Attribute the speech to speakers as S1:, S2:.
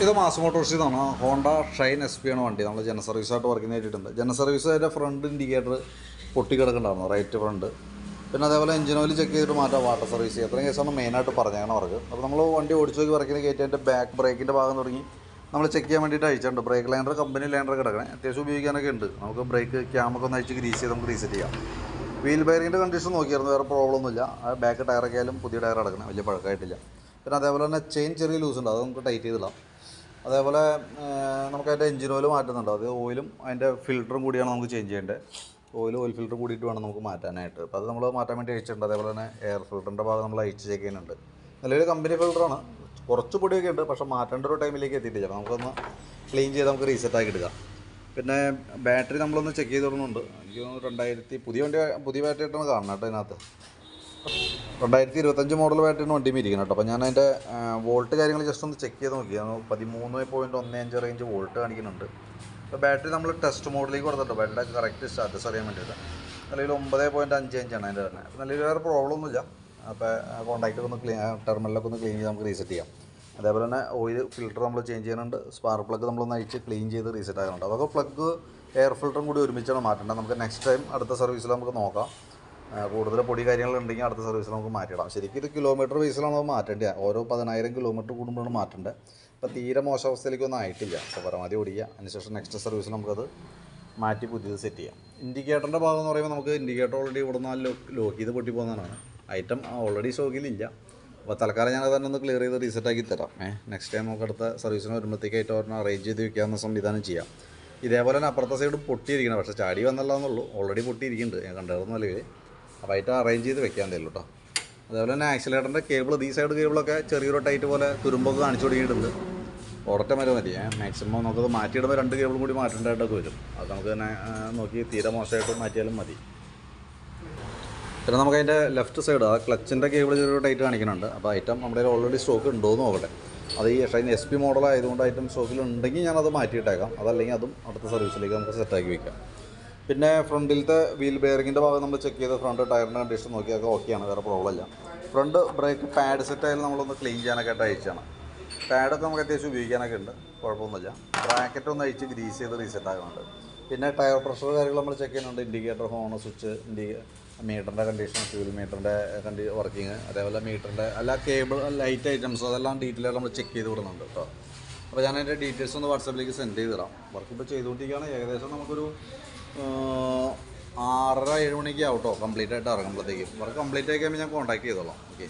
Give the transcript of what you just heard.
S1: ഇത് മാസ് മോട്ടോഴ്സിൽ നിന്നാണ് Honda Shine SP ആണ് വണ്ടി. നമ്മൾ ജന സർവീസായിട്ട് വർക്കിന് ചെയ്തിട്ടുണ്ട്. ജന സർവീസ് അതിൻ്റെ ഫ്രണ്ട് ഇൻഡിക്കേറ്റർ പൊട്ടിക്കിടക്കുന്നുണ്ടായിരുന്നു, റൈറ്റ് ഫ്രണ്ട്. പിന്നെ അതേപോലെ എഞ്ചിൻ ഓയിൽ ചെക്ക് ചെയ്തിട്ട് മാറ്റാം, വാട്ടർ സർവീസ് ചെയ്യുക. അത്രയും കേസാണ് മെയിനായിട്ട് പറഞ്ഞേക്കണം വർക്ക്. അപ്പോൾ നമ്മൾ വണ്ടി ഓടിച്ചു നോക്കി വർക്കിന് കയറ്റി അതിൻ്റെ ബാക്ക് ബ്രേക്കിൻ്റെ ഭാഗം തുടങ്ങി നമ്മൾ ചെക്ക് ചെയ്യാൻ വേണ്ടിയിട്ട് അയച്ചിട്ടുണ്ട്. ബ്രേക്ക് ലൈനർ കമ്പനി ലൈനർ കിടക്കണേ, അത്യാവശ്യം ഉപയോഗിക്കാനൊക്കെ ഉണ്ട്. നമുക്ക് ബ്രേക്ക് ക്യാമൊക്കെ ഒന്ന് അയച്ച് ഗ്രീസ് ചെയ്ത് നമുക്ക് റീസെറ്റ് ചെയ്യാം. വീൽ ബെയറിങ്ങിൻ്റെ കണ്ടീഷൻ നോക്കിയായിരുന്നു, വേറെ പ്രോബ്ലം ഒന്നുമില്ല. ആ ബാക്ക് ടയറൊക്കെ ആയാലും പുതിയ ടയർ കിടക്കണം, വലിയ പഴക്കമായിട്ടില്ല. പിന്നെ അതേപോലെ തന്നെ ചെയിൻ ചെറിയ ലൂസ് ഉണ്ട്, അത് നമുക്ക് ടൈറ്റ് ചെയ്തിടാം. അതേപോലെ നമുക്ക് അതിൻ്റെ എഞ്ചിൻ ഓയിൽ മാറ്റുന്നുണ്ട്. അത് ഓയിലും അതിൻ്റെ ഫിൽറ്ററും കൂടിയാണ് നമുക്ക് ചേഞ്ച് ചെയ്യേണ്ടത്. ഓയിൽ ഫിൽറ്റർ കൂടിയിട്ട് വേണം നമുക്ക് മാറ്റാനായിട്ട്. അപ്പോൾ അത് നമ്മൾ മാറ്റാൻ വേണ്ടി അയച്ചിട്ടുണ്ട്. അതേപോലെ തന്നെ എയർ ഫിൽറ്ററിൻ്റെ ഭാഗം നമ്മൾ അയച്ച് ചെക്ക് ചെയ്യുന്നുണ്ട്. നല്ലൊരു കമ്പനി ഫിൽറ്ററാണ്, കുറച്ച് പൊടിയൊക്കെ ഉണ്ട്, പക്ഷേ മാറ്റേണ്ട ഒരു ടൈമിലേക്ക് എത്തിയിട്ടില്ല. നമുക്കൊന്ന് ക്ലീൻ ചെയ്ത് നമുക്ക് റീസെറ്റ് ആക്കി എടുക്കാം. പിന്നെ ബാറ്ററി നമ്മളൊന്ന് ചെക്ക് ചെയ്ത് തുടങ്ങുന്നുണ്ട്. എനിക്ക് 2000 പുതിയ ബാറ്ററി ആയിട്ടാണ് കാണുന്നത് കേട്ടോ. ഇതിനകത്ത് 2025 മോഡൽ ബാറ്ററിയാണ് വണ്ടി ഇരിക്കുന്നത് കേട്ടോ. അപ്പോൾ ഞാൻ അതിൻ്റെ വോൾട്ട് കാര്യങ്ങൾ ജസ്റ്റ് ഒന്ന് ചെക്ക് ചെയ്ത് നോക്കി. 13.15 റേഞ്ച് വോൾട്ട് കാണിക്കുന്നുണ്ട്. അപ്പോൾ ബാറ്ററി നമ്മൾ ടെസ്റ്റ് മോഡിലേക്ക് കൊടുത്തിട്ടുണ്ട്, ബാറ്ററിയുടെ കറക്റ്റ് സ്റ്റാറ്റസ് അറിയാൻ വേണ്ടിയിട്ട്. അല്ലെങ്കിൽ 9.55 ആണ് അതിൻ്റെ തന്നെ. അപ്പോൾ നല്ലൊരു വേറെ പ്രോബ്ലം ഒന്നുമില്ല. അപ്പോൾ കോൺടാക്റ്റ് ഒന്ന് ടെർമിനലൊക്കെ ഒന്ന് ക്ലീൻ ചെയ്ത് നമുക്ക് റീസെറ്റ് ചെയ്യാം. അതേപോലെ തന്നെ ഓയിൽ ഫിൽറ്റർ നമ്മൾ ചേഞ്ച് ചെയ്യുന്നുണ്ട്. സ്പാർക്ക് പ്ലഗ് നമ്മളൊന്ന് അയച്ച് ക്ലീൻ ചെയ്ത് റീസെറ്റ് ആകുന്നുണ്ട്. അതൊക്കെ പ്ലഗ് എയർ ഫിൽറ്ററും കൂടി ഒരുമിച്ചാണ് മാറ്റേണ്ടത്. നമുക്ക് നെക്സ്റ്റ് ടൈം അടുത്ത സർവീസിൽ നമുക്ക് നോക്കാം. കൂടുതൽ പൊടി കാര്യങ്ങളുണ്ടെങ്കിൽ അടുത്ത സർവീസിൽ നമുക്ക് മാറ്റിയിടാം. ശരിക്കും ഇത് കിലോമീറ്റർ ബേസിലാണ് അത് മാറ്റേണ്ടത്. ഓരോ 10,000 കിലോമീറ്റർ കൂടുമ്പോഴാണ് മാറ്റേണ്ടത്. അപ്പോൾ തീരെ മോശം അവസ്ഥയിലേക്കൊന്നും ആയിട്ടില്ല. അപ്പോൾ പരമാവധി ഓടിക്കുക, അതിനുശേഷം നെക്സ്റ്റ് സർവീസിൽ നമുക്കത് മാറ്റി പുതിയത് സെറ്റ് ചെയ്യാം. ഇൻഡിക്കേറ്ററിൻ്റെ ഭാഗം എന്ന് പറയുമ്പോൾ നമുക്ക് ഇൻഡിക്കേറ്റർ ഓൾറെഡി ഇവിടെ നിന്ന് ലോക്ക് ചെയ്ത് പൊട്ടി പോകുന്നതാണ്. ഐറ്റം ഓൾറെഡി സ്റ്റോക്കിലില്ല. അപ്പോൾ തൽക്കാലം ഞാനത് തന്നെ ഒന്ന് ക്ലിയർ ചെയ്ത് റീസെറ്റ് ആക്കി തരാം. നെക്സ്റ്റ് ടൈം നമുക്ക് അടുത്ത സർവീസിന് വരുമ്പോഴത്തേക്ക് ഐറ്റം ഒരെണ്ണം അറേഞ്ച് ചെയ്ത് വെക്കാവുന്ന സംവിധാനം ചെയ്യാം. ഇതേപോലെ തന്നെ അപ്പുറത്തെ സൈഡ് പൊട്ടിയിരിക്കണം, പക്ഷേ ചാടി വന്നല്ലാന്നുള്ളൂ, ഓൾറെഡി പൊട്ടിയിരിക്കുന്നുണ്ട്. ഞാൻ കണ്ടായിരുന്നു നിലവിൽ. അപ്പോൾ ഐറ്റം അറേഞ്ച് ചെയ്ത് വെക്കാൻ തരുള്ളൂ കേട്ടോ. അതേപോലെ തന്നെ ആക്സിലേറ്ററിൻ്റെ കേബിൾ, ഈ സൈഡ് കേബിളൊക്കെ ചെറിയൊരു ടൈറ്റ് പോലെ തുരുമ്പൊക്കെ കാണിച്ചു തുടങ്ങിയിട്ടുണ്ട്. ഒരൊറ്റ മരം മതി. മാക്സിമം നമുക്കത് മാറ്റിയിടുമ്പോൾ 2 കേബിളും കൂടി മാറ്റേണ്ടതായിട്ടൊക്കെ വരും. അത് നമുക്ക് തന്നെ നോക്കി തീരെ മോശമായിട്ട് മാറ്റിയാലും മതി. പിന്നെ നമുക്ക് അതിൻ്റെ ലെഫ്റ്റ് സൈഡ് ആ ക്ലച്ചിൻ്റെ കേബിൾ ചെറിയൊരു ടൈറ്റ് കാണിക്കുന്നുണ്ട്. അപ്പോൾ ഐറ്റം നമ്മുടെ ഓൾറെഡി സ്റ്റോക്ക് ഉണ്ടോ എന്ന് നോക്കട്ടെ. അത് ഈ ഷൈൻ SP മോഡലായതുകൊണ്ട് ഐറ്റം സ്റ്റോക്കിൽ ഉണ്ടെങ്കിൽ ഞാനത് മാറ്റിയിട്ടേക്കാം. അതല്ലെങ്കിൽ അതും അടുത്ത സർവീസിലേക്ക് നമുക്ക് സെറ്റാക്കി വയ്ക്കാം. പിന്നെ ഫ്രണ്ടിലത്തെ വീൽ ബെയറിങ്ങിൻ്റെ ഭാഗം നമ്മൾ ചെക്ക് ചെയ്ത് ഫ്രണ്ട് ടയറിൻ്റെ കണ്ടീഷൻ നോക്കിയൊക്കെ ഓക്കെയാണ്, വേറെ പ്രോബ്ലം ഇല്ല. ഫ്രണ്ട് ബ്രേക്ക് പാഡ് സെറ്റായാലും നമ്മളൊന്ന് ക്ലീൻ ചെയ്യാനൊക്കെ ആയിട്ട് അയച്ചാണ്. പാഡൊക്കെ നമുക്ക് അത്യാവശ്യം ഉപയോഗിക്കാനൊക്കെ ഉണ്ട്, കുഴപ്പമൊന്നുമില്ല. ബ്രാക്കറ്റ് ഒന്ന് അയച്ച് ഗ്രീസ് ചെയ്ത് റീസെറ്റ് ആകുന്നുണ്ട്. പിന്നെ ടയർ പ്രഷർ കാര്യങ്ങൾ നമ്മൾ ചെക്ക് ചെയ്യുന്നുണ്ട്. ഇൻഡിക്കേറ്റർ, ഹോൺ സ്വിച്ച്, മീറ്ററിൻ്റെ കണ്ടീഷൻ, ഫ്യൂൽ മീറ്ററിൻ്റെ വർക്കിങ്, അതേപോലെ മീറ്ററിൻ്റെ എല്ലാ കേബിൾ ലൈറ്റ് ഐറ്റംസും അതെല്ലാം ഡീറ്റെയിൽ ആയിട്ട് നമ്മൾ ചെക്ക് ചെയ്ത് വിടുന്നുണ്ട് കേട്ടോ. അപ്പോൾ ഞാൻ അതിൻ്റെ ഡീറ്റെയിൽസ് ഒന്ന് വാട്സാപ്പിലേക്ക് സെൻഡ് ചെയ്ത് തരാം. വർക്ക് ഇപ്പോൾ ചെയ്തുകൊണ്ടിരിക്കുകയാണ്. ഏകദേശം നമുക്കൊരു 6:30-7 മണിക്ക് ആവട്ടോ കംപ്ലീറ്റ് ആയിട്ട് ഇറങ്ങുമ്പോഴത്തേക്കും. വർക്ക് കംപ്ലീറ്റ് ആയി കഴിയുമ്പോൾ ഞാൻ കോൺടാക്ട് ചെയ്തോളാം. ഓക്കെ.